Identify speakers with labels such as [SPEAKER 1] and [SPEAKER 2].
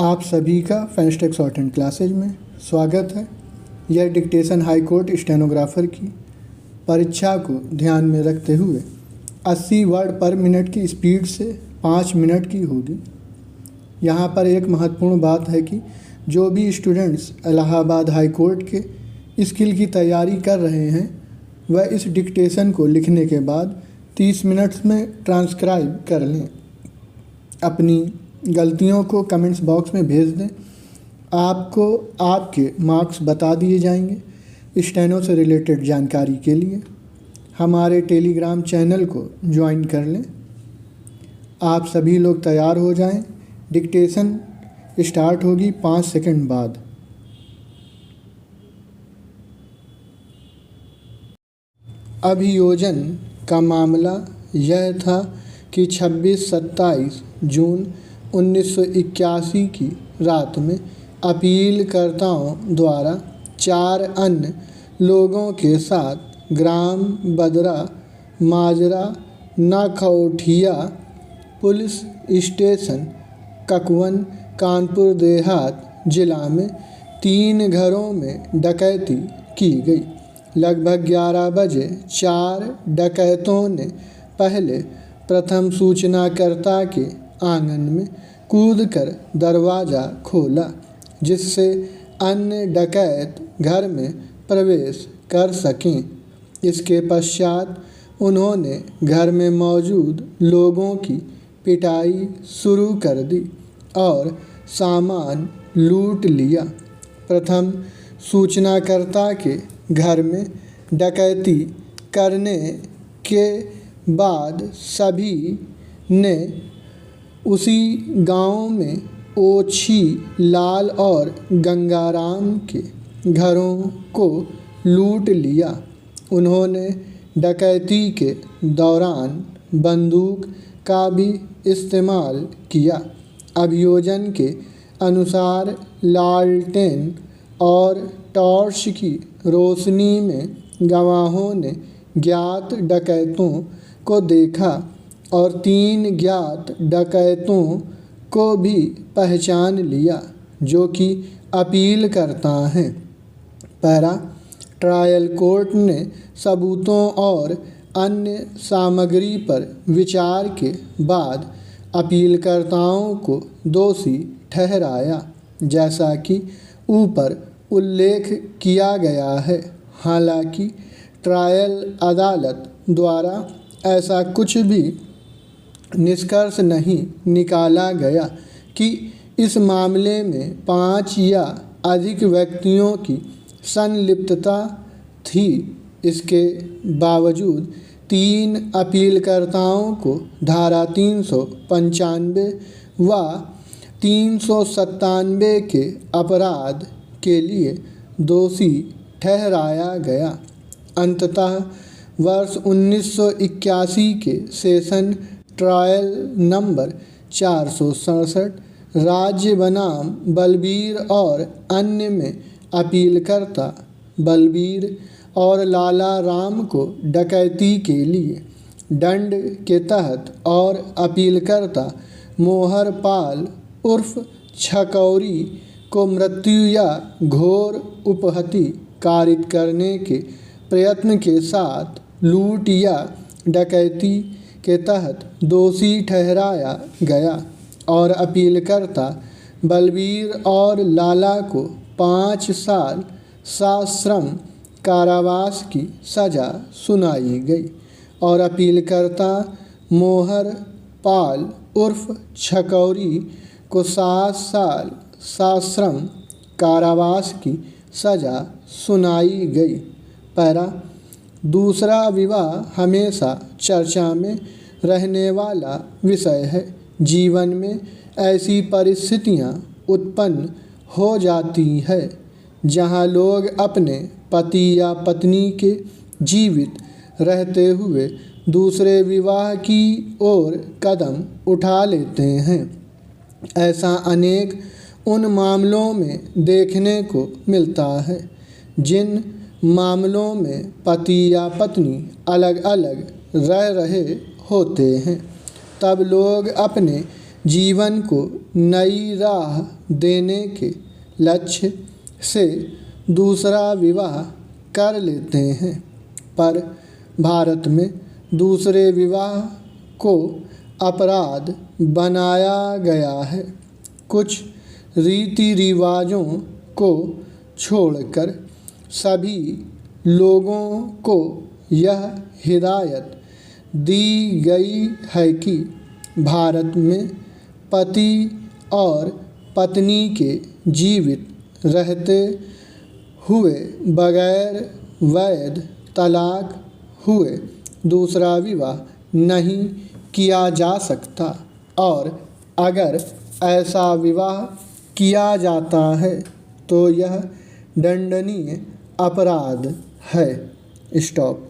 [SPEAKER 1] आप सभी का फेंस्टेक शॉर्ट हैंड क्लासेज में स्वागत है। यह डिक्टेशन हाई कोर्ट स्टेनोग्राफर की परीक्षा को ध्यान में रखते हुए 80 वर्ड पर मिनट की स्पीड से 5 मिनट की होगी। यहाँ पर एक महत्वपूर्ण बात है कि जो भी स्टूडेंट्स इलाहाबाद हाई कोर्ट के स्किल की तैयारी कर रहे हैं वह इस डिक्टेशन को लिखने के बाद 30 मिनट्स में ट्रांसक्राइब कर लें। अपनी गलतियों को कमेंट्स बॉक्स में भेज दें। आपको आपके मार्क्स बता दिए जाएंगे। स्टेनो से रिलेटेड जानकारी के लिए हमारे टेलीग्राम चैनल को ज्वाइन कर लें। आप सभी लोग तैयार हो जाएं। डिक्टेशन स्टार्ट होगी 5 सेकंड बाद। अभियोजन का मामला यह था कि 26-27 जून 1981 की रात में अपीलकर्ताओं द्वारा 4 अन्य लोगों के साथ ग्राम बदरा माजरा नखौठिया पुलिस स्टेशन ककवन कानपुर देहात जिला में 3 घरों में डकैती की गई। लगभग 11 बजे 4 डकैतों ने पहले प्रथम सूचनाकर्ता के आंगन में कूदकर दरवाज़ा खोला, जिससे अन्य डकैत घर में प्रवेश कर सकें। इसके पश्चात उन्होंने घर में मौजूद लोगों की पिटाई शुरू कर दी और सामान लूट लिया। प्रथम सूचनाकर्ता के घर में डकैती करने के बाद सभी ने उसी गांव में ओछी लाल और गंगाराम के घरों को लूट लिया। उन्होंने डकैती के दौरान बंदूक का भी इस्तेमाल किया। अभियोजन के अनुसार लालटेन और टॉर्च की रोशनी में गवाहों ने ज्ञात डकैतों को देखा और 3 ज्ञात डकैतों को भी पहचान लिया, जो कि अपीलकर्ता हैं। पैरा ट्रायल कोर्ट ने सबूतों और अन्य सामग्री पर विचार के बाद अपीलकर्ताओं को दोषी ठहराया, जैसा कि ऊपर उल्लेख किया गया है। हालांकि ट्रायल अदालत द्वारा ऐसा कुछ भी निष्कर्ष नहीं निकाला गया कि इस मामले में 5 या अधिक व्यक्तियों की संलिप्तता थी। इसके बावजूद 3 अपीलकर्ताओं को धारा 395 व 397 के अपराध के लिए दोषी ठहराया गया। अंततः वर्ष 1981 के सेशन ट्रायल नंबर 467 राज्य बनाम बलबीर और अन्य में अपीलकर्ता बलबीर और लाला राम को डकैती के लिए दंड के तहत और अपीलकर्ता मोहर पाल उर्फ छकौरी को मृत्यु या घोर उपहति कारित करने के प्रयत्न के साथ लूट या डकैती के तहत दोषी ठहराया गया और अपीलकर्ता बलबीर और लाला को 5 साल सश्रम कारावास की सज़ा सुनाई गई और अपीलकर्ता मोहर पाल उर्फ छकौरी को 7 साल सश्रम कारावास की सज़ा सुनाई गई। पैरा दूसरा विवाह हमेशा चर्चा में रहने वाला विषय है। जीवन में ऐसी परिस्थितियां उत्पन्न हो जाती है जहां लोग अपने पति या पत्नी के जीवित रहते हुए दूसरे विवाह की ओर कदम उठा लेते हैं। ऐसा अनेक उन मामलों में देखने को मिलता है जिन मामलों में पति या पत्नी अलग अलग रह रहे होते हैं। तब लोग अपने जीवन को नई राह देने के लक्ष्य से दूसरा विवाह कर लेते हैं, पर भारत में दूसरे विवाह को अपराध बनाया गया है। कुछ रीति रिवाजों को छोड़कर सभी लोगों को यह हिदायत दी गई है कि भारत में पति और पत्नी के जीवित रहते हुए बगैर वैध तलाक हुए दूसरा विवाह नहीं किया जा सकता, और अगर ऐसा विवाह किया जाता है तो यह दंडनीय अपराध है। स्टॉप।